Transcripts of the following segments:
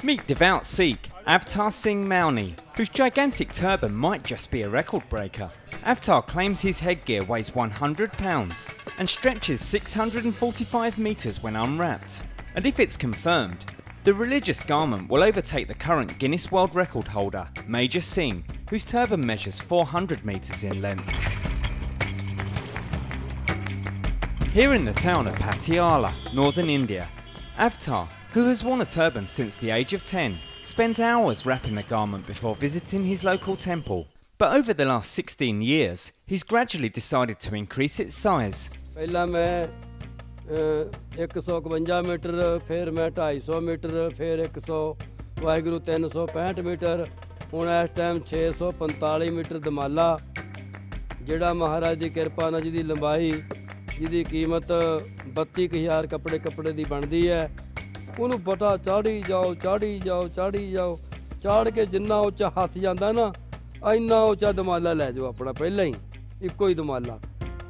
Meet devout Sikh Avtar Singh Mauni, whose gigantic turban might just be a record breaker. Avtar claims his headgear weighs 100 pounds and stretches 645 metres when unwrapped. And if it's confirmed, the religious garment will overtake the current Guinness World Record holder, Major Singh, whose turban measures 400 metres in length. Here in the town of Patiala, northern India, Avtar, who has worn a turban since the age of 10, spends hours wrapping the garment before visiting his local temple. But over the last 16 years, he's gradually decided to increase its size. ਪਹਿਲਾਂ ਮੈਂ 151 metre, ਫਿਰ ਮੈਂ 250 metre, ਫਿਰ 100 Waheguru 365 metre, ਹੁਣ ਇਸ time 645 metre ਦਮਾਲਾ, ਜਿਹੜਾ ਮਹਾਰਾਜ ਦੀ ਕਿਰਪਾ ਨਾਲ ਜਿਹਦੀ ਲੰਬਾਈ, ਜਿਹਦੀ ਕੀਮਤ 32,000 ਕੱਪੜੇ ਦੀ ਬਣਦੀ ਹੈ, ਉਹਨੂੰ ਪਤਾ ਚਾੜੀ ਜਾਓ, ਚਾੜ ਕੇ ਜਿੰਨਾ ਉੱਚਾ ਹੱਥ ਜਾਂਦਾ ਨਾ, ਇੰਨਾ ਉੱਚਾ ਦਮਾਲਾ ਲੈ ਜਾਓ ਆਪਣਾ। ਪਹਿਲਾਂ ਹੀ ਇੱਕੋ ਹੀ ਦਮਾਲਾ,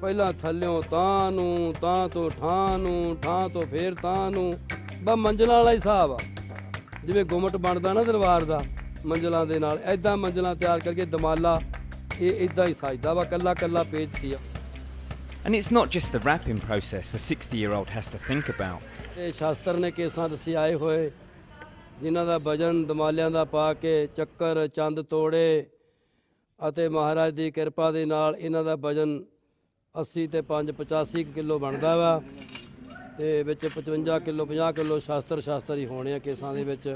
ਪਹਿਲਾਂ ਥੱਲਿਓਂ ਤਾਂ ਨੂੰ, ਤਾਂ ਤੋਂ ਠਾਂ ਨੂੰ, ਠਾਂ ਤੋਂ ਫੇਰ ਤਾਂ ਨੂੰ, ਬਸ ਮੰਜ਼ਲਾਂ ਵਾਲਾ ਹਿਸਾਬ ਆ। ਜਿਵੇਂ ਗੁੰਮਟ ਬਣਦਾ ਨਾ ਦਰਬਾਰ ਦਾ ਮੰਜ਼ਲਾਂ ਦੇ ਨਾਲ, ਐਦਾਂ ਮੰਜ਼ਲਾਂ ਤਿਆਰ ਕਰਕੇ ਦਮਾਲਾ ਇਹ ਇੱਦਾਂ ਹੀ ਸਜਦਾ ਵਾ, ਕੱਲਾ ਪੇਜ ਸੀ ਆ। And it's not just the wrapping process the 60-year-old has to think about. ਇਹ ਸ਼ਾਸਤਰ ਨੇ ਕੇਸਾਂ ਦੱਸੇ ਆਏ ਹੋਏ, ਜਿਨ੍ਹਾਂ ਦਾ ਵਜਨ ਦਮਾਲਿਆਂ ਦਾ ਪਾ ਕੇ ਚੱਕਰ ਚੰਦ ਤੋੜੇ, ਅਤੇ ਮਹਾਰਾਜ ਦੀ ਕਿਰਪਾ ਦੇ ਨਾਲ ਇਹਨਾਂ ਦਾ ਵਜਨ 80 ਤੇ 5 85 ਕਿਲੋ ਬਣਦਾ ਵਾ, ਤੇ ਵਿੱਚ 55 ਕਿਲੋ 50 ਕਿਲੋ ਸ਼ਾਸਤਰ ਹੀ ਹੋਣੇ ਆ ਕੇਸਾਂ ਦੇ ਵਿੱਚ।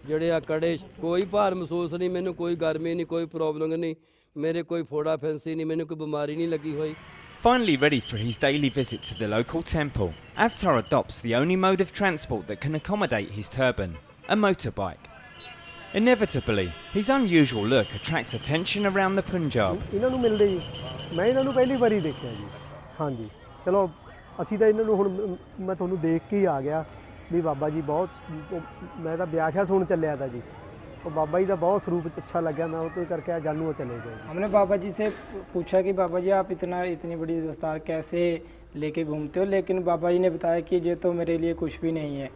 ਜਿਹੜੇ ਆ ਕੜੇ, ਕੋਈ ਭਾਰ ਮਹਿਸੂਸ ਨਹੀਂ ਮੈਨੂੰ, ਕੋਈ ਗਰਮੀ ਨਹੀਂ, ਕੋਈ ਪ੍ਰੋਬਲਮ ਨਹੀਂ, ਮੇਰੇ ਕੋਈ ਫੋੜਾ ਫੈਂਸੀ ਨਹੀਂ, ਮੈਨੂੰ ਕੋਈ ਬਿਮਾਰੀ ਨਹੀਂ ਲੱਗੀ ਹੋਈ। Finally ready for his daily visit to the local temple, Avtar adopts the only mode of transport that can accommodate his turban, a motorbike. Inevitably, his unusual look attracts attention around the Punjab. ਇਹਨਾਂ ਨੂੰ ਮਿਲਦੇ ਜੀ, ਮੈਂ ਇਹਨਾਂ ਨੂੰ ਪਹਿਲੀ ਵਾਰੀ ਦੇਖਿਆ ਜੀ। ਹਾਂਜੀ, ਚਲੋ ਅਸੀਂ ਤਾਂ ਇਹਨਾਂ ਨੂੰ ਹੁਣ ਮੈਂ ਤੁਹਾਨੂੰ ਦੇਖ ਕੇ ਹੀ ਆ ਗਿਆ ਵੀ ਬਾਬਾ ਜੀ ਬਹੁਤ, ਮੈਂ ਤਾਂ ਵਿਆਖਿਆ ਸੁਣ ਚੱਲਿਆ था जी, तो बाबा जी का बहुत स्वरूप अच्छा लगा, मैं तो करके जानू वो चले गए। हमने बाबा जी से पूछा कि बाबा जी आप इतनी बड़ी दस्तार कैसे लेके घूमते हो, लेकिन बाबा जी ने बताया कि ये तो मेरे लिए कुछ भी नहीं है,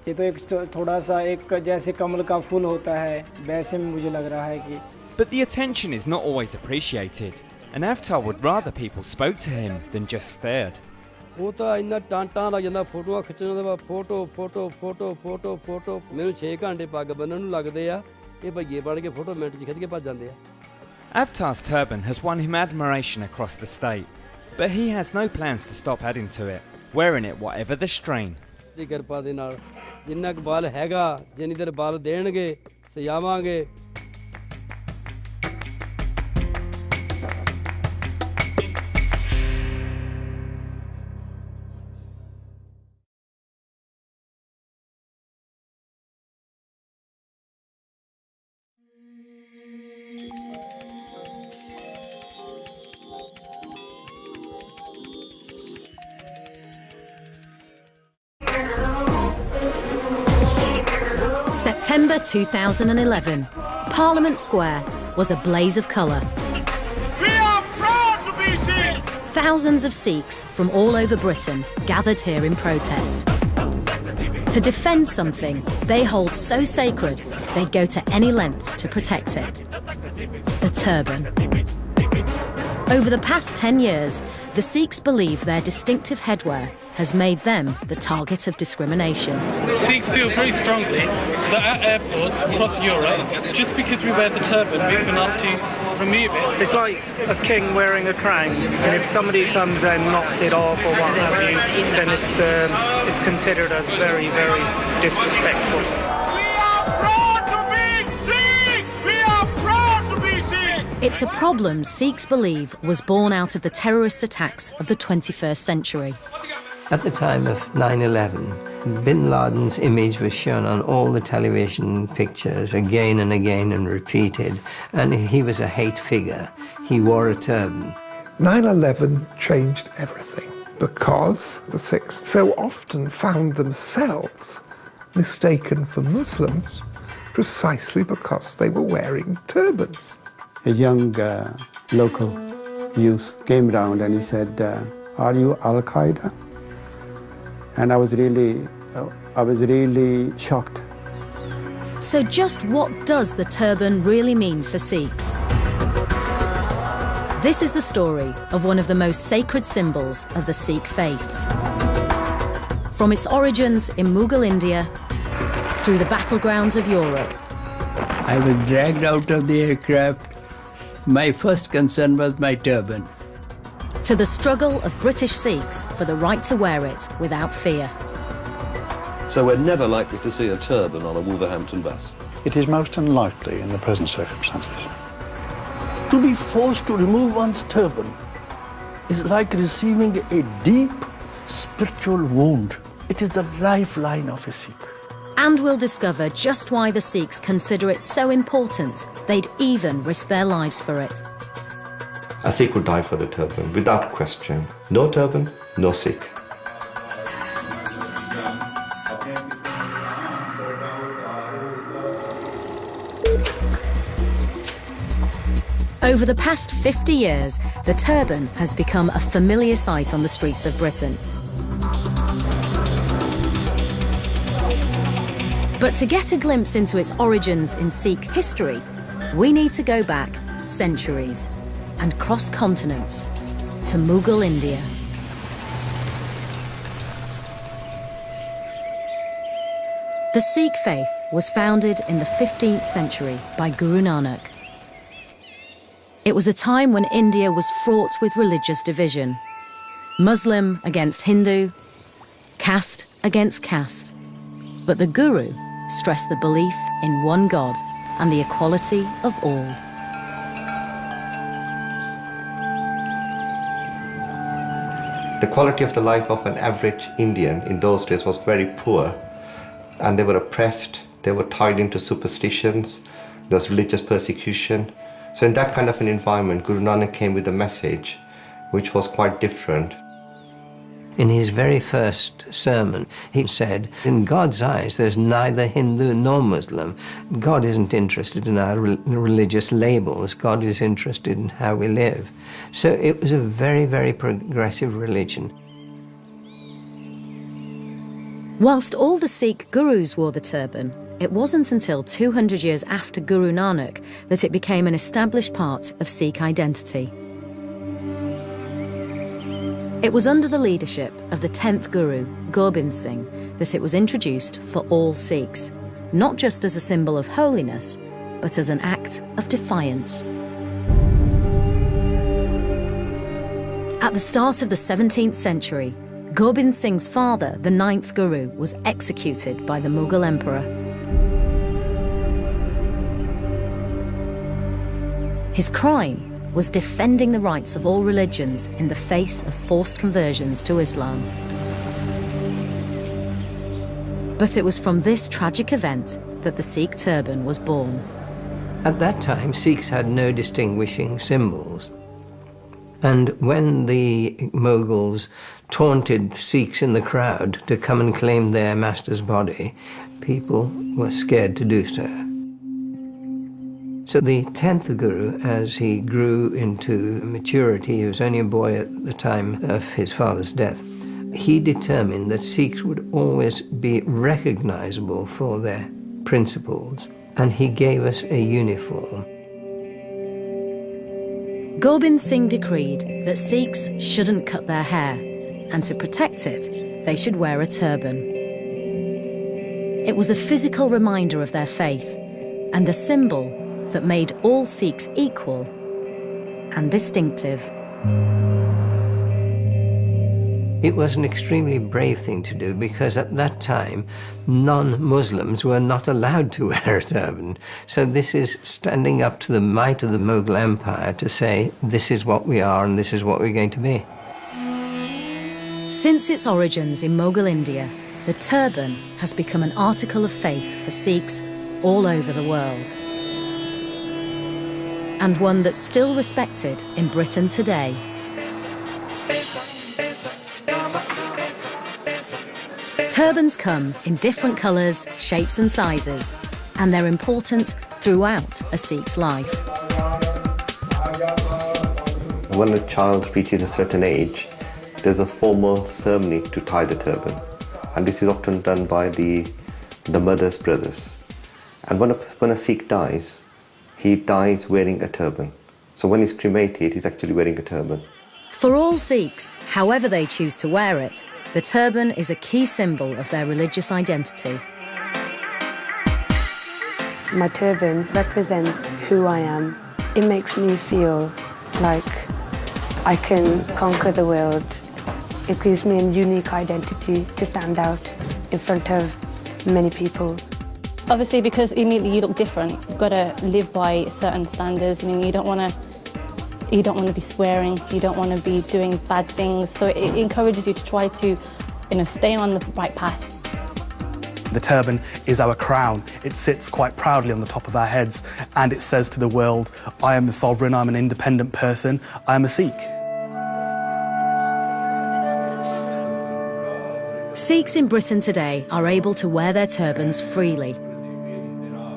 ये तो एक थोड़ा सा एक जैसे कमल का फूल होता है वैसे में मुझे लग रहा है कि। But the attention is not always appreciated, and Avtar would rather people spoke to him than just stared. ਉਹ ਤਾਂ ਇੰਨਾ ਟਾਂਟਾਂ ਲੱਗ ਜਾਂਦਾ ਫੋਟੋਆਂ ਖਿੱਚਣ ਦਾ, ਫੋਟੋ ਮੈਨੂੰ 6 ਘੰਟੇ ਪੱਗ ਬੰਨਣ ਨੂੰ ਲੱਗਦੇ ਆ, ਇਹ ਭਈਏ ਬਣ ਕੇ ਫੋਟੋ ਮਿੰਟ 'ਚ ਖਿੱਚ ਕੇ ਭੱਜ ਜਾਂਦੇ ਆ। Avtar's turban has won him admiration across the state, but he has no plans to stop adding to it, wearing it whatever the strain. ਦੀ ਕਿਰਪਾ ਦੇ ਨਾਲ ਜਿੰਨਾ ਕੁ ਬਲ ਹੈਗਾ, ਜਿੰਨੀ ਦੇਰ ਬਲ ਦੇਣਗੇ ਸਜਾਵਾਂਗੇ। September 2011. Parliament Square was a blaze of colour. We are proud to be Sikh! Thousands of Sikhs from all over Britain gathered here in protest. To defend something they hold so sacred, they go to any lengths to protect it. The turban. Over the past 10 years, the Sikhs believe their distinctive headwear has made them the target of discrimination. Sikhs feel very strongly that at airports across Europe, just because we wear the turban, we've been asked to remove it. It's like a king wearing a crown, and if somebody comes and knocks it off or what have you, then it's considered as very, very disrespectful. It's a problem Sikhs believe was born out of the terrorist attacks of the 21st century. At the time of 9/11, bin Laden's image was shown on all the television pictures again and again and repeated, and he was a hate figure. He wore a turban. 9/11 changed everything because the Sikhs so often found themselves mistaken for Muslims precisely because they were wearing turbans. A young local youth came round and he said, "Are you Al-Qaeda?" And I was really shocked So just what does the turban really mean for Sikhs? This is the story of one of the most sacred symbols of the Sikh faith. From its origins in Mughal India, through the battlegrounds of Europe. I was dragged out of the aircraft. My first concern was my turban. To the struggle of British Sikhs for the right to wear it without fear. So we're never likely to see a turban on a Wolverhampton bus. It is most unlikely in the present circumstances. To be forced to remove one's turban is like receiving a deep spiritual wound. It is the lifeline of a Sikh. And we'll discover just why the Sikhs consider it so important they'd even risk their lives for it. A Sikh would die for the turban, without question. No turban, no Sikh. Over the past 50 years, the turban has become a familiar sight on the streets of Britain. But to get a glimpse into its origins in Sikh history, we need to go back centuries and cross continents to Mughal India. The Sikh faith was founded in the 15th century by Guru Nanak. It was a time when India was fraught with religious division. Muslim against Hindu, caste against caste. But the Guru stressed the belief in one God and the equality of all. The quality of the life of an average Indian in those days was very poor, and they were oppressed, they were tied into superstitions, there was religious persecution. So in that kind of an environment, Guru Nanak came with a message which was quite different. In his very first sermon, he said, in God's eyes, there's neither Hindu nor Muslim. God isn't interested in our religious labels. God is interested in how we live. So it was a very, very progressive religion. Whilst all the Sikh gurus wore the turban, it wasn't until 200 years after Guru Nanak that it became an established part of Sikh identity. It was under the leadership of the 10th Guru, Gobind Singh, that it was introduced for all Sikhs, not just as a symbol of holiness, but as an act of defiance. At the start of the 17th century, Gobind Singh's father, the 9th Guru, was executed by the Mughal emperor. His crime was defending the rights of all religions in the face of forced conversions to Islam. But it was from this tragic event that the Sikh turban was born. At that time, Sikhs had no distinguishing symbols. And when the Mughals taunted Sikhs in the crowd to come and claim their master's body, people were scared to do so. So the 10th Guru, as he grew into maturity, he was only a boy at the time of his father's death, he determined that Sikhs would always be recognizable for their principles, and he gave us a uniform. Gobind Singh decreed that Sikhs shouldn't cut their hair, and to protect it, they should wear a turban. It was a physical reminder of their faith, and a symbol that made all Sikhs equal and distinctive. It was an extremely brave thing to do because at that time, non-Muslims were not allowed to wear a turban. So this is standing up to the might of the Mughal Empire to say, this is what we are and this is what we're going to be. Since its origins in Mughal India, the turban has become an article of faith for Sikhs all over the world. And one that's still respected in Britain today. Turbans come in different colours, shapes and sizes, and they're important throughout a Sikh's life. When a child reaches a certain age, there's a formal ceremony to tie the turban. And this is often done by the mother's brothers. And when a Sikh dies, he dies wearing a turban. So when he's cremated, he's actually wearing a turban. For all Sikhs, however they choose to wear it, the turban is a key symbol of their religious identity. My turban represents who I am. It makes me feel like I can conquer the world. It gives me a unique identity to stand out in front of many people. Obviously, because immediately you look different, you've got to live by certain standards. I mean, you don't want to be swearing, you don't want to be doing bad things. So it encourages you to try to, stay on the right path. The turban is our crown. It sits quite proudly on the top of our heads, and it says to the world, I am a sovereign, I'm an independent person, I am a Sikh. Sikhs in Britain today are able to wear their turbans freely.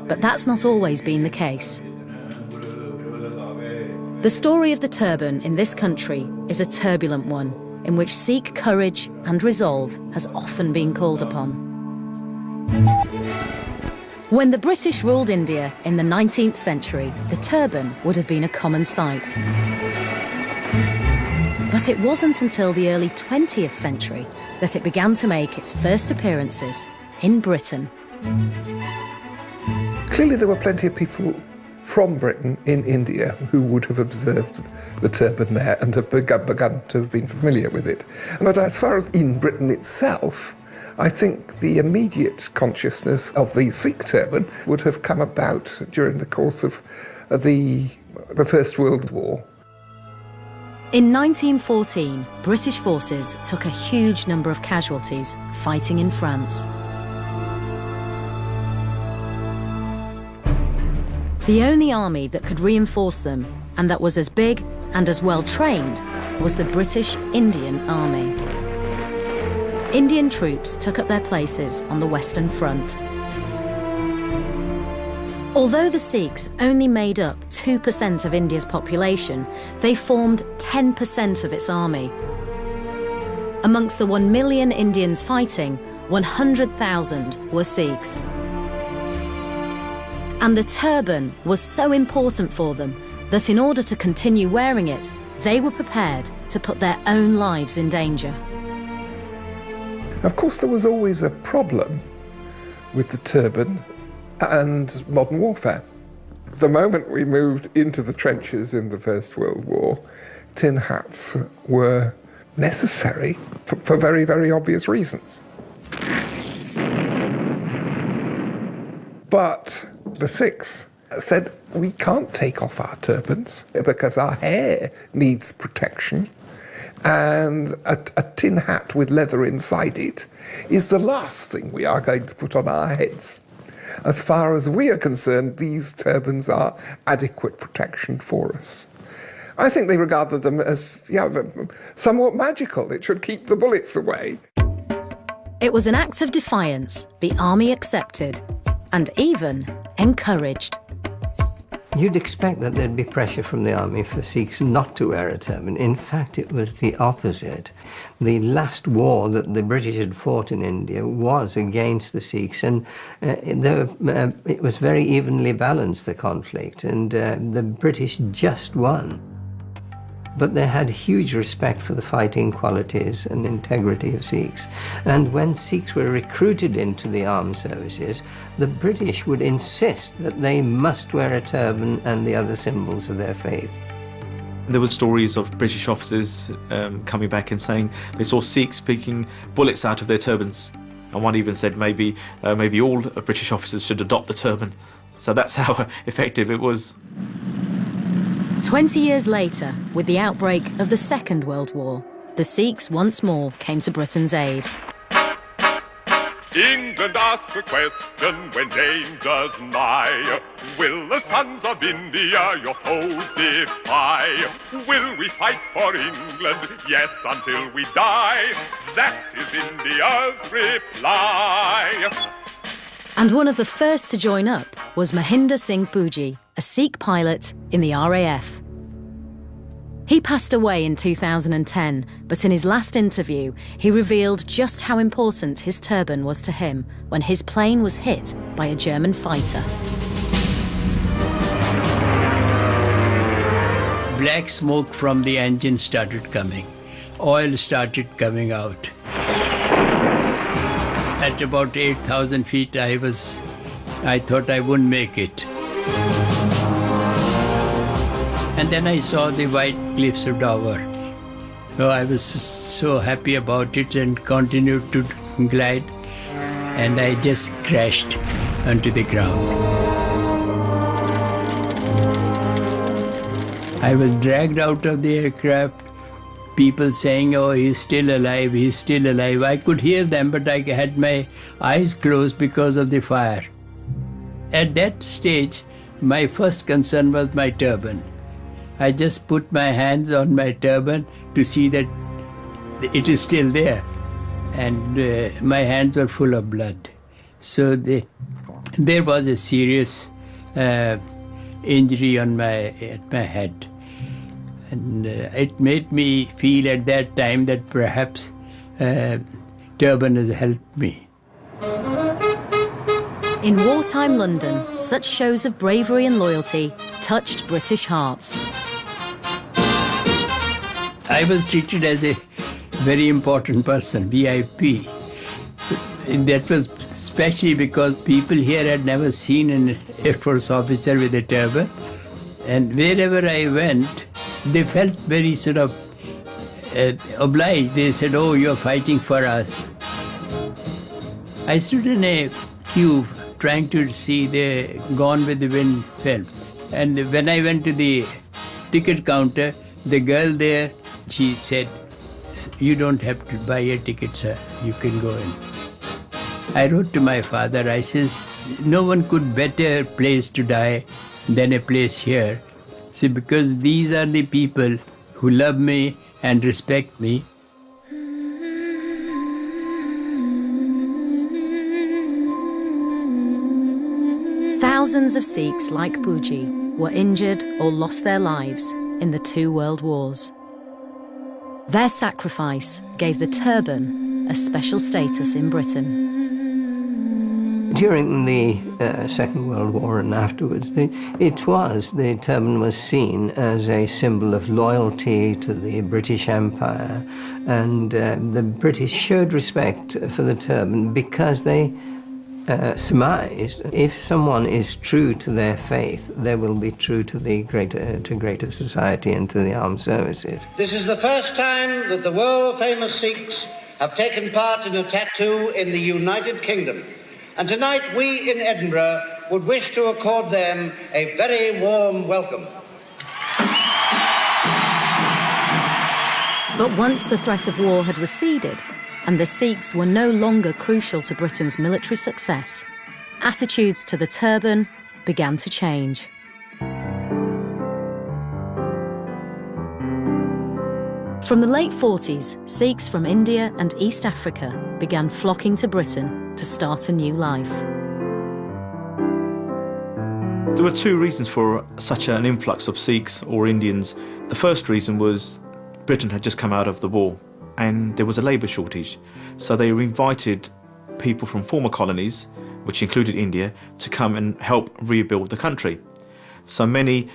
But that's not always been the case. The story of the turban in this country is a turbulent one, in which Sikh courage and resolve has often been called upon. When the British ruled India in the 19th century, the turban would have been a common sight. But it wasn't until the early 20th century that it began to make its first appearances in Britain. Clearly there were plenty of people from Britain in India who would have observed the turban there and have begun to have been familiar with it. But as far as in Britain itself, I think the immediate consciousness of the Sikh turban would have come about during the course of the First World War. In 1914, British forces took a huge number of casualties fighting in France. The only army that could reinforce them, and that was as big and as well trained, was the British Indian Army. Indian troops took up their places on the Western Front. Although the Sikhs only made up 2% of India's population, they formed 10% of its army. Amongst the 1 million Indians fighting, 100,000 were Sikhs. And the turban was so important for them that in order to continue wearing it, they were prepared to put their own lives in danger. Of course, there was always a problem with the turban and modern warfare. The moment we moved into the trenches in the First World War, tin hats were necessary for very, very obvious reasons. But the Sikhs said, we can't take off our turbans because our hair needs protection, and a tin hat with leather inside it is the last thing we are going to put on our heads. As far as we are concerned, these turbans are adequate protection for us. I think they regarded them as somewhat magical. It should keep the bullets away. It was an act of defiance the army accepted and even encouraged. You'd expect that there'd be pressure from the army for Sikhs not to wear a turban. In fact, it was the opposite. The last war that the British had fought in India was against the Sikhs, and it was very evenly balanced, the conflict, and the British just won. But they had huge respect for the fighting qualities and integrity of Sikhs. And when Sikhs were recruited into the armed services, the British would insist that they must wear a turban and the other symbols of their faith. There were stories of British officers coming back and saying they saw Sikhs picking bullets out of their turbans. And one even said maybe all British officers should adopt the turban. So that's how effective it was. 20 years later, with the outbreak of the Second World War, the Sikhs once more came to Britain's aid. England asks a question when danger's nigh. Will the sons of India your foes defy? Will we fight for England? Yes, until we die. That is India's reply. And one of the first to join up was Mahinder Singh Puji, a Sikh pilot in the RAF. He passed away in 2010, but in his last interview, he revealed just how important his turban was to him when his plane was hit by a German fighter. Black smoke from the engine started coming. Oil started coming out. At about 8,000 feet, I thought I wouldn't make it. And then I saw the white cliffs of Dover. So I was so happy about it and continued to glide. And I just crashed onto the ground. I was dragged out of the aircraft. People saying, oh, he's still alive, he's still alive. I could hear them, but I had my eyes closed because of the fire. At that stage, my first concern was my turban. I just put my hands on my turban to see that it is still there. And my hands were full of blood. So there was a serious injury on at my head. And it made me feel at that time that perhaps turban has helped me. In wartime London, such shows of bravery and loyalty touched British hearts. I was treated as a very important person, VIP. That was especially because people here had never seen an Air Force officer with a turban. And wherever I went, they felt very sort of obliged. They said, oh, you're fighting for us. I stood in a queue trying to see the Gone with the Wind film. And when I went to the ticket counter, the girl there, she said, you don't have to buy a ticket, sir. You can go in. I wrote to my father, I says, no one could better place to die than a place here. See, because these are the people who love me and respect me. Thousands of Sikhs like Pooji were injured or lost their lives in the 2 world wars. Their sacrifice gave the turban a special status in Britain. During the Second World War and afterwards, the turban was seen as a symbol of loyalty to the British Empire, and the British showed respect for the turban because they surmised if someone is true to their faith, they will be true to the greater society and to the armed services. This is the first time that the world-famous Sikhs have taken part in a tattoo in the United Kingdom. And tonight we in Edinburgh would wish to accord them a very warm welcome. But once the threat of war had receded and the Sikhs were no longer crucial to Britain's military success, attitudes to the turban began to change. From the late 40s, Sikhs from India and East Africa began flocking to Britain to start a new life. There were 2 reasons for such an influx of Sikhs or Indians. The first reason was Britain had just come out of the war and there was a labour shortage. So they invited people from former colonies, which included India, to come and help rebuild the country. So many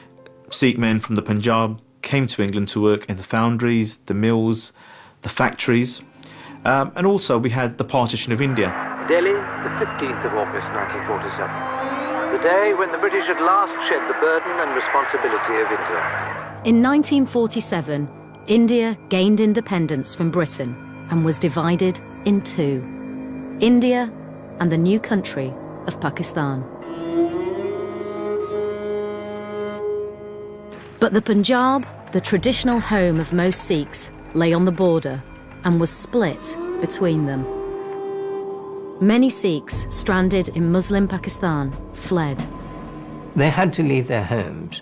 Sikh men from the Punjab came to England to work in the foundries, the mills, the factories. And also we had the partition of India. Delhi, the 15th of August 1947. The day when the British at last shed the burden and responsibility of India. In 1947, India gained independence from Britain and was divided in 2. India and the new country of Pakistan. But the Punjab, the traditional home of most Sikhs, lay on the border and was split between them. Many Sikhs stranded in Muslim Pakistan fled. They had to leave their homes.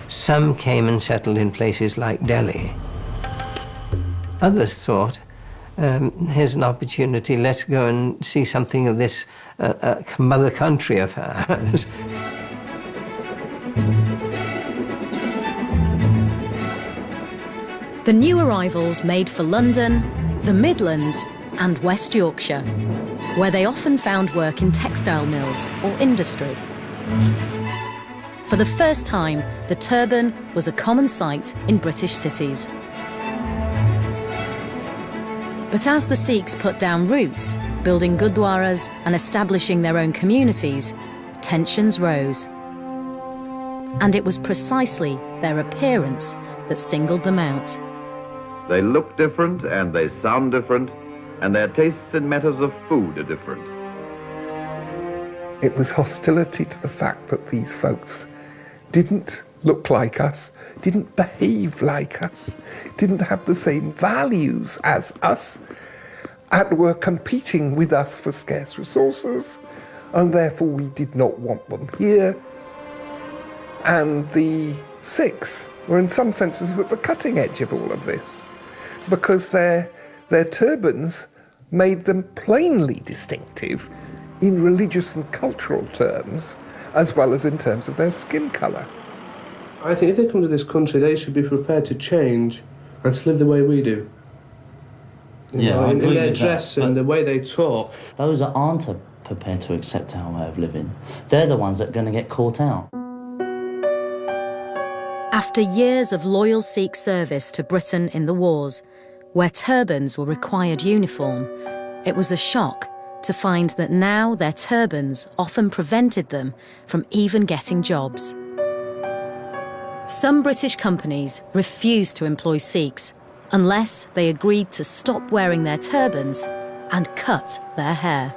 Some came and settled in places like Delhi. Others thought, here's an opportunity, let's go and see something of this mother country of ours. The new arrivals made for London, the Midlands and West Yorkshire, where they often found work in textile mills or industry. For the first time, the turban was a common sight in British cities. But as the Sikhs put down roots, building gurdwaras and establishing their own communities, tensions rose. And it was precisely their appearance that singled them out. They look different and they sound different, and their tastes in matters of food are different. It was hostility to the fact that these folks didn't look like us, didn't behave like us, didn't have the same values as us, and were competing with us for scarce resources, and therefore we did not want them here. And the Sikhs were in some senses at the cutting edge of all of this, because their turbans made them plainly distinctive in religious and cultural terms, as well as in terms of their skin colour. I think if they come to this country, they should be prepared to change and to live the way we do. In their dress and the way they talk. Those that aren't prepared to accept our way of living, they're the ones that are going to get caught out. After years of loyal Sikh service to Britain in the wars, where turbans were required uniform, it was a shock to find that now their turbans often prevented them from even getting jobs. Some British companies refused to employ Sikhs unless they agreed to stop wearing their turbans and cut their hair.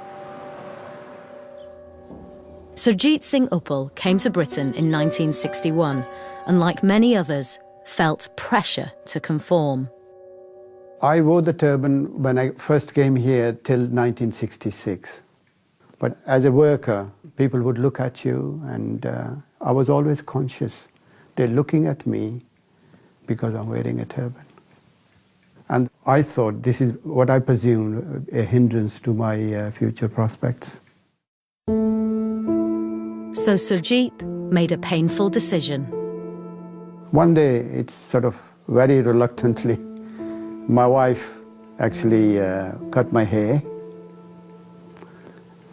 Surjit Singh Uppal came to Britain in 1961 and, like many others, felt pressure to conform. I wore the turban when I first came here till 1966. But as a worker, people would look at you, and I was always conscious. They're looking at me because I'm wearing a turban. And I thought this is what I presumed a hindrance to my future prospects. So Surjit made a painful decision. One day, it's sort of very reluctantly, my wife actually cut my hair,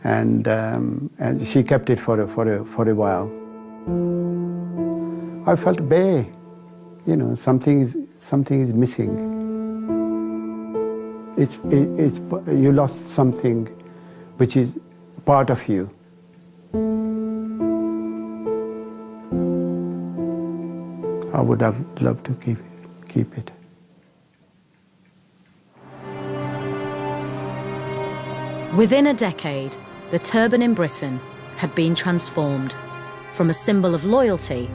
and she kept it for a while. I felt bare, something is missing. You lost something which is part of you. I would have loved to keep it. Within a decade, the turban in Britain had been transformed from a symbol of loyalty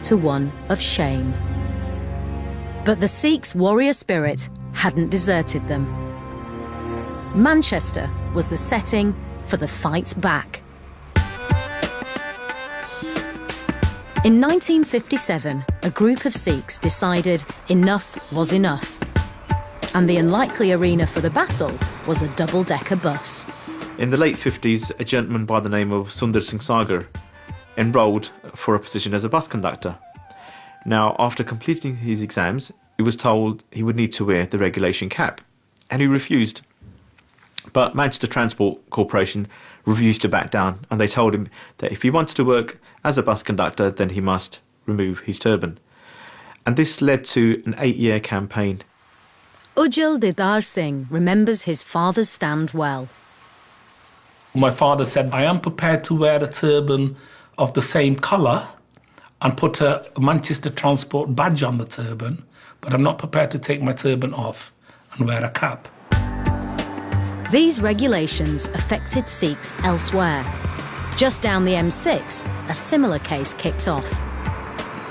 to one of shame. But the Sikhs' warrior spirit hadn't deserted them. Manchester was the setting for the fight back. In 1957, a group of Sikhs decided enough was enough, and the unlikely arena for the battle was a double-decker bus. In the late 50s, a gentleman by the name of Sundar Singh Sagar enrolled for a position as a bus conductor. Now, after completing his exams, he was told he would need to wear the regulation cap, and he refused. But Manchester Transport Corporation refused to back down, and they told him that if he wanted to work as a bus conductor, then he must remove his turban. And this led to an 8-year campaign. Ujjal Didar Singh remembers his father's stand well. My father said, I am prepared to wear a turban of the same colour and put a Manchester Transport badge on the turban, but I'm not prepared to take my turban off and wear a cap. These regulations affected Sikhs elsewhere. Just down the M6, a similar case kicked off.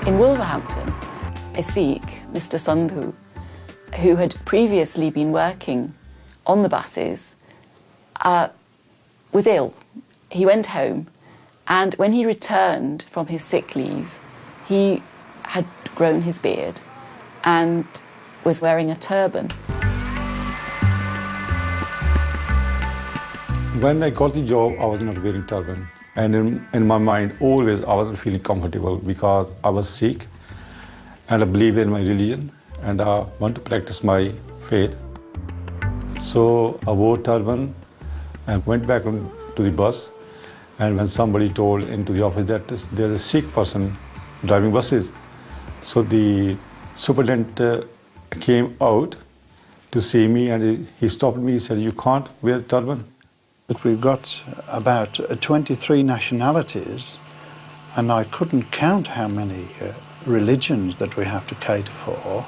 In Wolverhampton, a Sikh, Mr. Sandhu, who had previously been working on the buses, was ill. He went home, and when he returned from his sick leave, he had grown his beard and was wearing a turban. When I got the job, I was not wearing turban. And in my mind, always I wasn't feeling comfortable because I was Sikh and I believe in my religion. and I want to practice my faith. So I wore turban and went back to the bus. And when somebody told into the office that there's a Sikh person driving buses, so the superintendent came out to see me, and he stopped me. He said, "You can't wear a turban." But we've got about 23 nationalities, and I couldn't count how many religions that we have to cater for.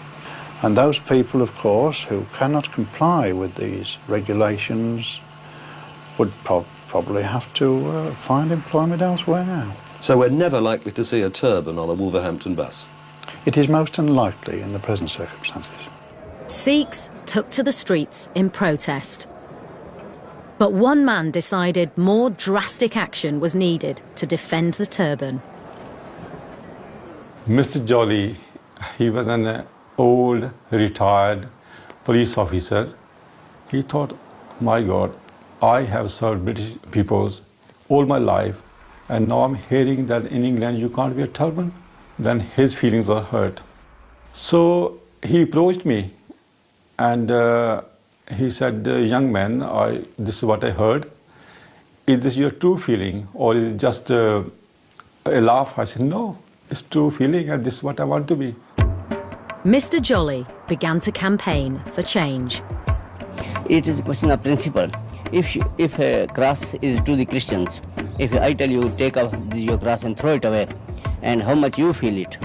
And those people, of course, who cannot comply with these regulations would probably have to find employment elsewhere. So we're never likely to see a turban on a Wolverhampton bus? It is most unlikely in the present circumstances. Sikhs took to the streets in protest. But one man decided more drastic action was needed to defend the turban. Mr. Jolly, he was an old, retired police officer. He thought, my God, I have served British peoples all my life, and now I'm hearing that in England you can't wear turban. Then his feelings were hurt. So he approached me, and he said, "Young man, this is what I heard. Is this your true feeling, or is it just a laugh?" I said, "No, it's true feeling, and this is what I want to be." Mr. Jolly began to campaign for change. It is a question of principle. If a cross is to the Christians, if I tell you take off your cross and throw it away, and how much you feel it.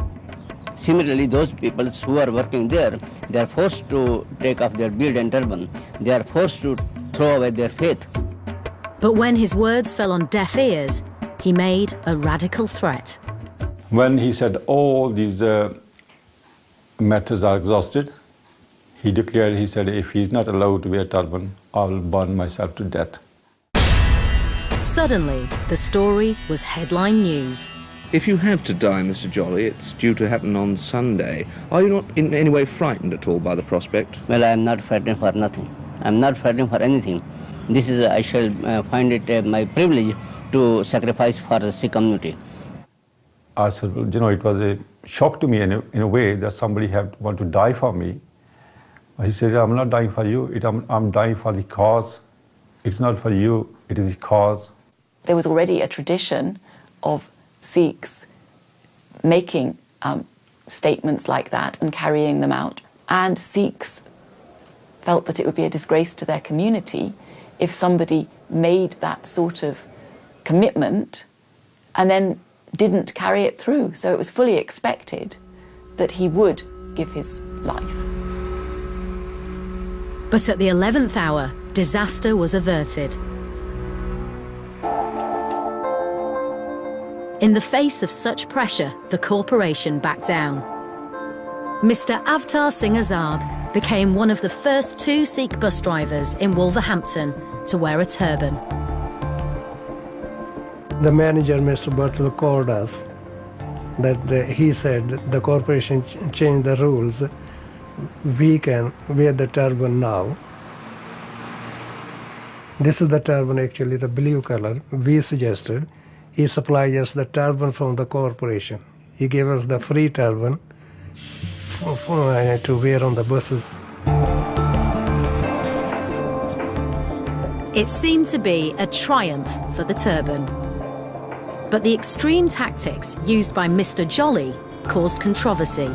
Similarly, those people who are working there, they are forced to take off their beard and turban. They are forced to throw away their faith. But when his words fell on deaf ears, he made a radical threat. When he said all these methods are exhausted, he declared, he said, if he's not allowed to wear turban, I will burn myself to death. Suddenly, the story was headline news. If you have to die, Mr. Jolly, it's due to happen on Sunday. Are you not in any way frightened at all by the prospect? Well, I am not frightened for nothing. I am not frightened for anything. This is, I shall find it my privilege to sacrifice for the Sikh community. I said, well, you know, it was a shock to me in a way that somebody want to die for me. He said, I'm not dying for you, I'm dying for the cause. It's not for you, it is the cause. There was already a tradition of Sikhs making statements like that and carrying them out. And Sikhs felt that it would be a disgrace to their community if somebody made that sort of commitment and then didn't carry it through. So it was fully expected that he would give his life. But at the 11th hour, disaster was averted. In the face of such pressure, the corporation backed down. Mr. Avtar Singh Azad became one of the first 2 Sikh bus drivers in Wolverhampton to wear a turban. The manager, Mr. Butler, called us that he said the corporation changed the rules. We can wear the turban now. This is the turban, actually, the blue color we suggested. He supplied us the turban from the corporation. He gave us the free turban to wear on the buses. It seemed to be a triumph for the turban. But the extreme tactics used by Mr. Jolly caused controversy,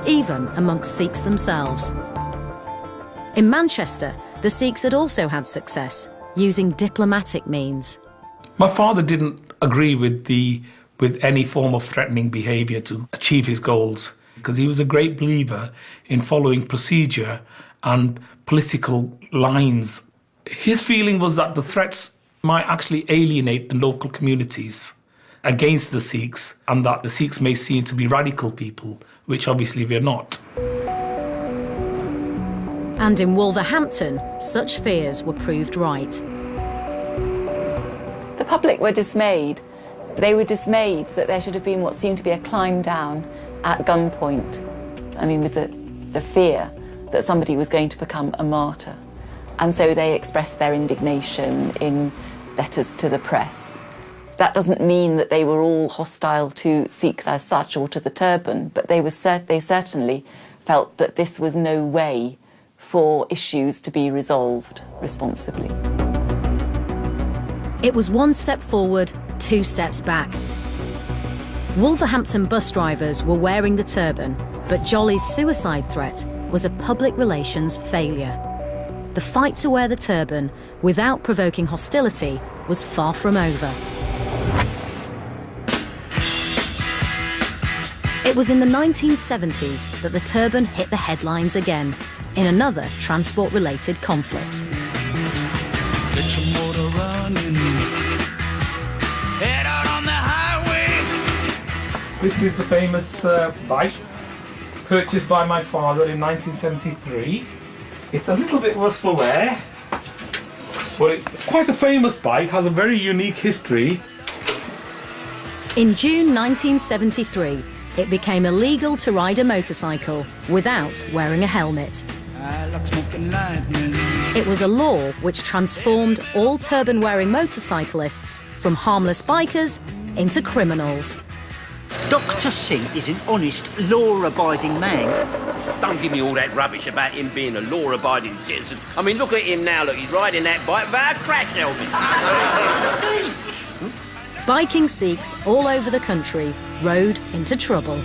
even amongst Sikhs themselves. In Manchester, the Sikhs had also had success, using diplomatic means. My father didn't agree with any form of threatening behaviour to achieve his goals, because he was a great believer in following procedure and political lines. His feeling was that the threats might actually alienate the local communities against the Sikhs, and that the Sikhs may seem to be radical people, which obviously we're not. And in Wolverhampton, such fears were proved right. The public were dismayed. They were dismayed that there should have been what seemed to be a climb down at gunpoint. I mean, with the fear that somebody was going to become a martyr. And so they expressed their indignation in letters to the press. That doesn't mean that they were all hostile to Sikhs as such or to the turban, but they certainly felt that this was no way for issues to be resolved responsibly. It was one step forward, two steps back. Wolverhampton bus drivers were wearing the turban, but Jolly's suicide threat was a public relations failure. The fight to wear the turban without provoking hostility was far from over. It was in the 1970s that the turban hit the headlines again, in another transport-related conflict. Get your motor running. Head out on the highway. This is the famous bike purchased by my father in 1973. It's a little bit worse for wear, but it's quite a famous bike, has a very unique history. In June 1973, it became illegal to ride a motorcycle without wearing a helmet. It was a law which transformed all turban-wearing motorcyclists from harmless bikers into criminals. Dr. Seat is an honest, law-abiding man. Don't give me all that rubbish about him being a law-abiding citizen. I mean, look at him now, look, he's riding that bike without a crash helmet. Biking Sikhs all over the country rode into trouble.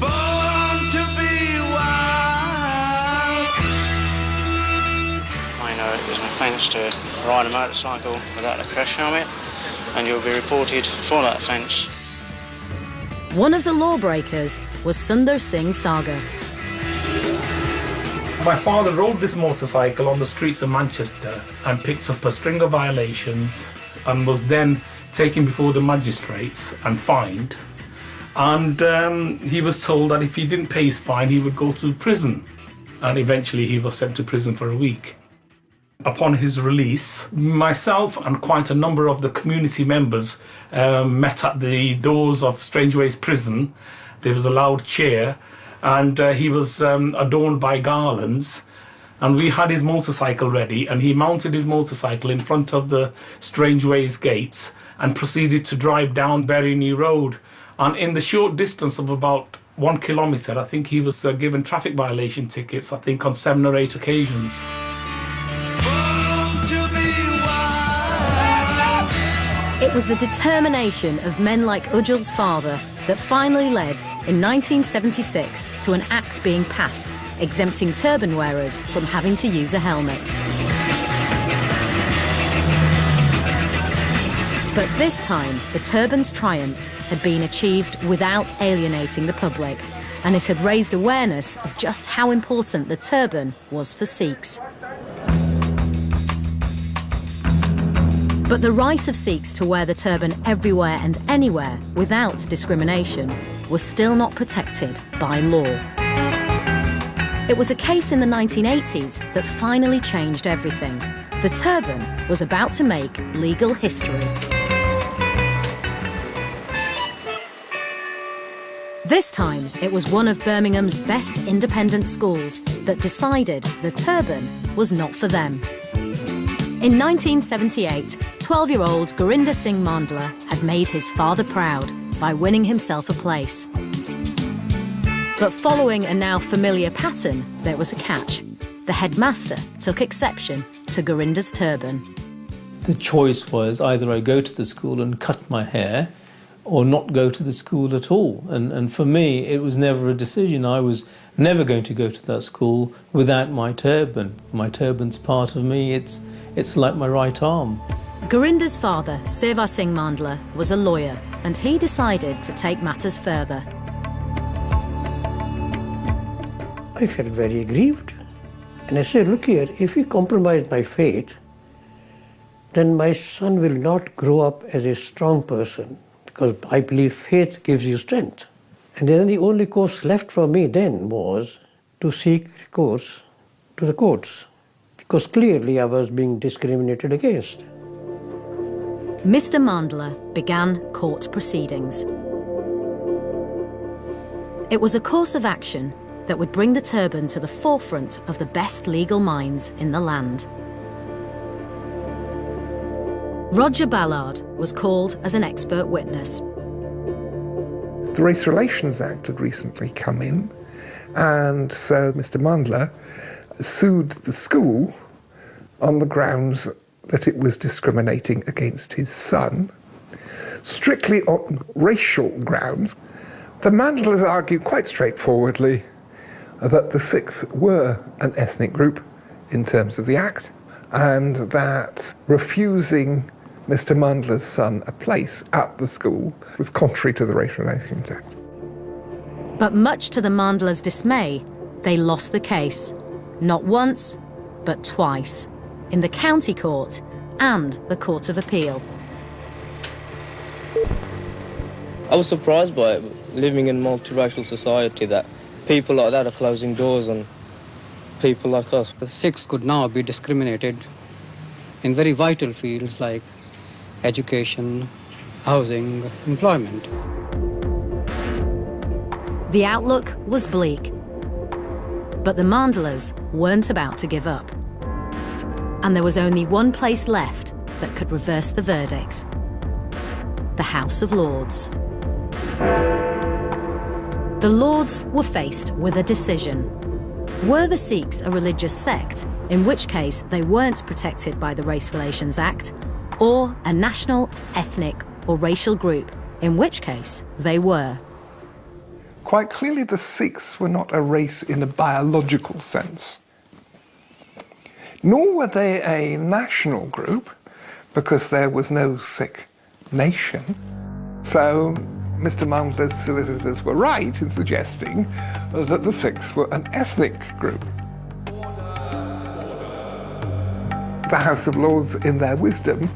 Born to be wild. I know it is an offence to ride a motorcycle without a crash helmet, and you'll be reported for that offence. One of the lawbreakers was Sundar Singh Sagar. My father rode this motorcycle on the streets of Manchester and picked up a string of violations and was then taken before the magistrates and fined. And he was told that if he didn't pay his fine, he would go to prison. And eventually he was sent to prison for a week. Upon his release, myself and quite a number of the community members met at the doors of Strangeways prison. There was a loud cheer, and he was adorned by garlands. And we had his motorcycle ready, and he mounted his motorcycle in front of the Strangeways gates and proceeded to drive down Bury New Road. And in the short distance of about 1 kilometre, I think he was given traffic violation tickets, I think on 7 or 8 occasions. It was the determination of men like Ujjal's father that finally led, in 1976, to an act being passed exempting turban wearers from having to use a helmet. But this time, the turban's triumph had been achieved without alienating the public, and it had raised awareness of just how important the turban was for Sikhs. But the right of Sikhs to wear the turban everywhere and anywhere without discrimination was still not protected by law. It was a case in the 1980s that finally changed everything. The turban was about to make legal history. This time, it was one of Birmingham's best independent schools that decided the turban was not for them. In 1978, 12-year-old Gurinder Singh Mandla had made his father proud by winning himself a place. But following a now familiar pattern, there was a catch. The headmaster took exception to Gurinder's turban. The choice was either I go to the school and cut my hair or not go to the school at all. And for me, it was never a decision. I was never going to go to that school without my turban. My turban's part of me. It's like my right arm. Gurinder's father, Seva Singh Mandla, was a lawyer, and he decided to take matters further. I felt very aggrieved. And I said, look here, if you compromise my faith, then my son will not grow up as a strong person, because I believe faith gives you strength. And then the only course left for me then was to seek recourse to the courts, because clearly I was being discriminated against. Mr. Mandla began court proceedings. It was a course of action that would bring the turban to the forefront of the best legal minds in the land. Roger Ballard was called as an expert witness. The Race Relations Act had recently come in, And so Mr. Mandla sued the school on the grounds that it was discriminating against his son, strictly on racial grounds. The Mandlas argue quite straightforwardly that the Sikhs were an ethnic group in terms of the Act, and that refusing Mr. Mandla's son a place at the school was contrary to the Racial Relations Act. But much to the Mandlas' dismay, they lost the case. Not once, but twice. In the county court and the Court of Appeal. I was surprised by it, living in a multiracial society, that people like that are closing doors on people like us. The Sikhs could now be discriminated in very vital fields like education, housing, employment. The outlook was bleak. But the Mandlas weren't about to give up. And there was only one place left that could reverse the verdict: the House of Lords. The Lords were faced with a decision. Were the Sikhs a religious sect, in which case they weren't protected by the Race Relations Act, or a national, ethnic or racial group, in which case they were? Quite clearly the Sikhs were not a race in a biological sense. Nor were they a national group, because there was no Sikh nation. So Mr. Mandla's solicitors were right in suggesting that the Sikhs were an ethnic group. The House of Lords, in their wisdom,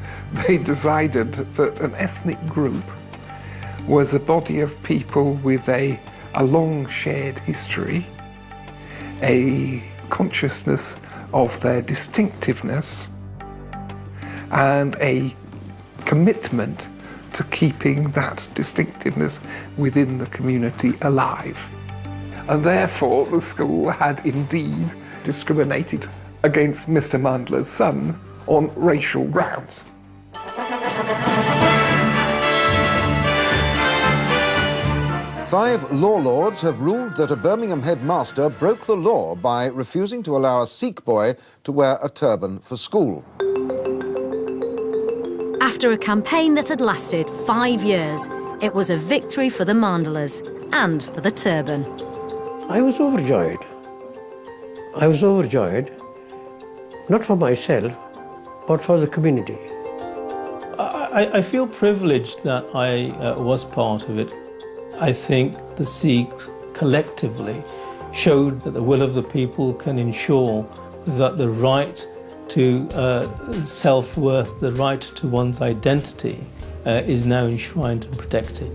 they decided that an ethnic group was a body of people with a long shared history, a consciousness of their distinctiveness, and a commitment to keeping that distinctiveness within the community alive. And therefore the school had indeed discriminated against Mr. Mandla's son on racial grounds. Five law lords have ruled that a Birmingham headmaster broke the law by refusing to allow a Sikh boy to wear a turban for school. After a campaign that had lasted 5 years, it was a victory for the Mandlas and for the turban. I was overjoyed. I was overjoyed, not for myself, but for the community. I feel privileged that I was part of it. I think the Sikhs collectively showed that the will of the people can ensure that the right to self-worth, the right to one's identity, is now enshrined and protected.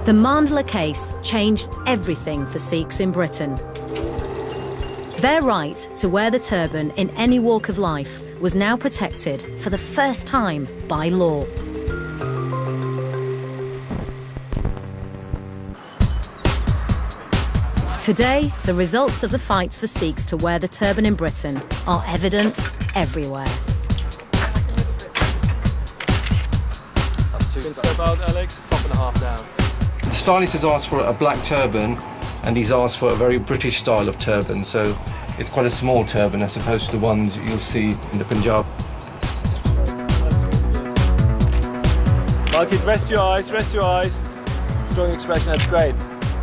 The Mandla case changed everything for Sikhs in Britain. Their right to wear the turban in any walk of life was now protected for the first time by law. Today, the results of the fight for Sikhs to wear the turban in Britain are evident everywhere. Good step out, Alex. Stop and a half down. The stylist has asked for a black turban, and he's asked for a very British style of turban, so it's quite a small turban as opposed to the ones you'll see in the Punjab. Marky, rest your eyes, rest your eyes. Strong expression, that's great.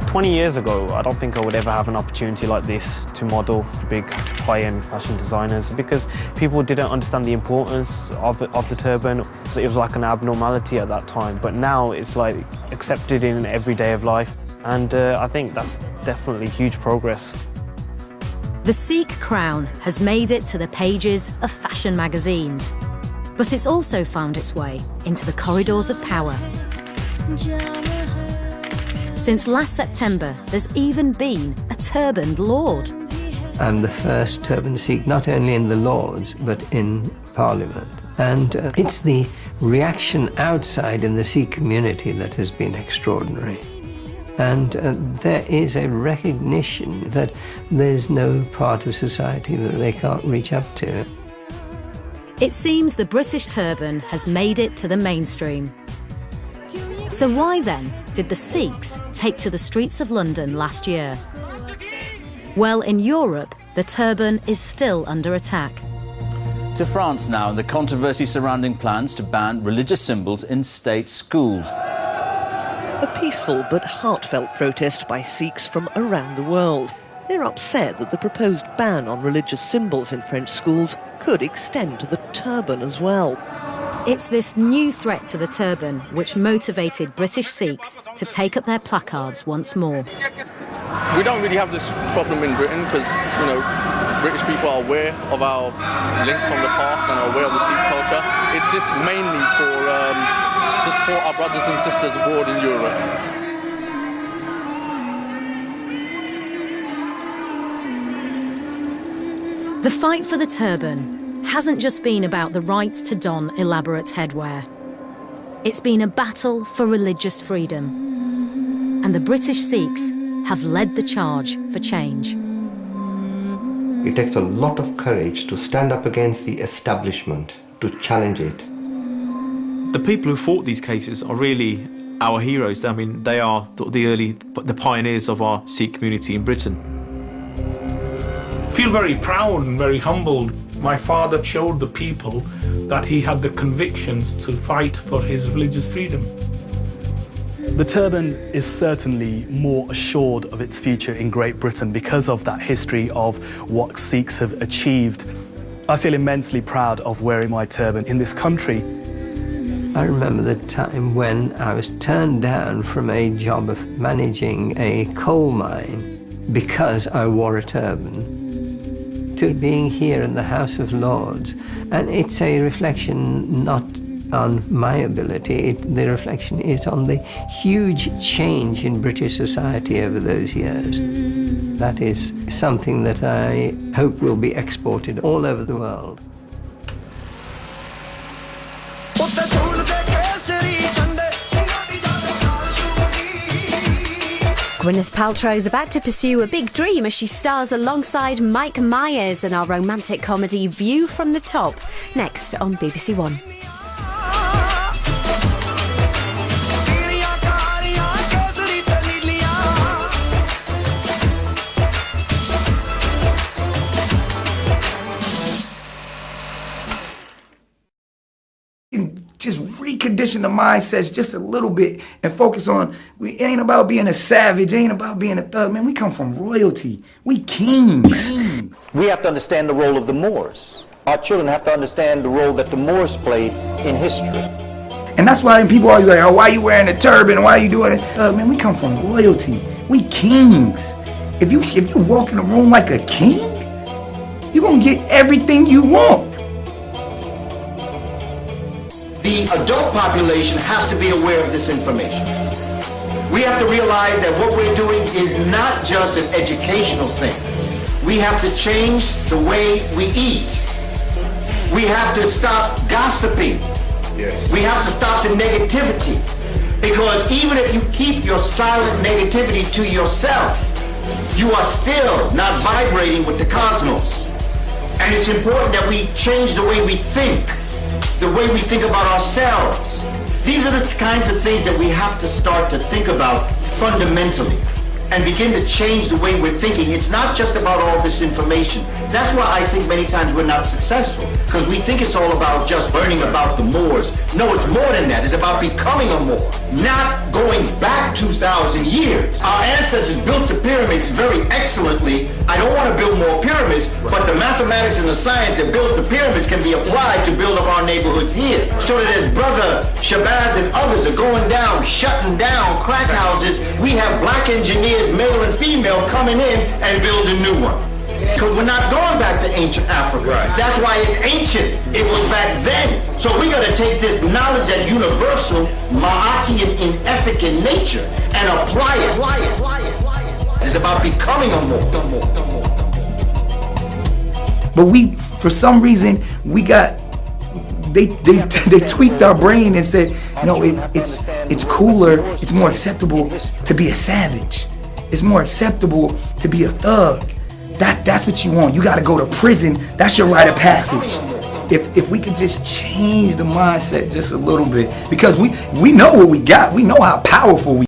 20 years ago, I don't think I would ever have an opportunity like this to model for big high-end fashion designers, because people didn't understand the importance of the turban. So it was like an abnormality at that time, but now it's like accepted in every day of life, and I think that's definitely huge progress. The Sikh crown has made it to the pages of fashion magazines, but it's also found its way into the corridors of power. Since last September, there's even been a turbaned lord. I'm the first turban Sikh, not only in the Lords, but in Parliament. And it's the reaction outside in the Sikh community that has been extraordinary. And there is a recognition that there's no part of society that they can't reach up to. It seems the British turban has made it to the mainstream. So why then did the Sikhs take to the streets of London last year? Well, in Europe, the turban is still under attack. To France now, and the controversy surrounding plans to ban religious symbols in state schools. A peaceful but heartfelt protest by Sikhs from around the world. They're upset that the proposed ban on religious symbols in French schools could extend to the turban as well. It's this new threat to the turban which motivated British Sikhs to take up their placards once more. We don't really have this problem in Britain because, you know, British people are aware of our links from the past and are aware of the Sikh culture. It's just mainly for to support our brothers and sisters abroad in Europe. The fight for the turban hasn't just been about the right to don elaborate headwear. It's been a battle for religious freedom. And the British Sikhs have led the charge for change. It takes a lot of courage to stand up against the establishment, to challenge it. The people who fought these cases are really our heroes. I mean, they are the pioneers of our Sikh community in Britain. I feel very proud and very humbled. My father showed the people that he had the convictions to fight for his religious freedom. The turban is certainly more assured of its future in Great Britain because of that history of what Sikhs have achieved. I feel immensely proud of wearing my turban in this country. I remember the time when I was turned down from a job of managing a coal mine because I wore a turban, to being here in the House of Lords. And it's a reflection not on my ability, the reflection is on the huge change in British society over those years. That is something that I hope will be exported all over the world. Gwyneth Paltrow's about to pursue a big dream as she stars alongside Mike Myers in our romantic comedy View from the Top, next on BBC One. Just recondition the mindsets just a little bit and focus on, it ain't about being a savage, it ain't about being a thug, man. We come from royalty. We kings. We have to understand the role of the Moors. Our children have to understand the role that the Moors played in history. And that's why people always like, oh, why are you wearing a turban? Why are you doing it? Man, we come from royalty. We kings. If you walk in a room like a king, you're gonna get everything you want. The adult population has to be aware of this information. We have to realize that what we're doing is not just an educational thing. We have to change the way we eat. We have to stop gossiping. Yes. We have to stop the negativity. Because even if you keep your silent negativity to yourself, you are still not vibrating with the cosmos. And it's important that we change the way we think. The way we think about ourselves. These are the kinds of things that we have to start to think about fundamentally and begin to change the way we're thinking. It's not just about all this information. That's why I think many times we're not successful, because we think it's all about just learning about the Moors. No, it's more than that. It's about becoming a Moor, not going back 2,000 years. Our ancestors built the pyramids very excellently. I don't want to build more pyramids, but the mathematics and the science that built the pyramids can be applied to build up our neighborhoods here. So that as Brother Shabazz and others are going down, shutting down crack houses, we have black engineers, male and female, coming in and building new one. Because we're not going back to ancient Africa. Right. That's why it's ancient. It was back then. So we got to take this knowledge that's universal, Ma'ati in ethic and nature, and apply it. It's about becoming a Moor. But we, for some reason, we got, they tweaked our brain and said, no, it's cooler, it's more acceptable to be a savage. It's more acceptable to be a thug. That's what you want. You got to go to prison. That's your rite of passage. If we could just change the mindset just a little bit, because we know what we got. We know how powerful we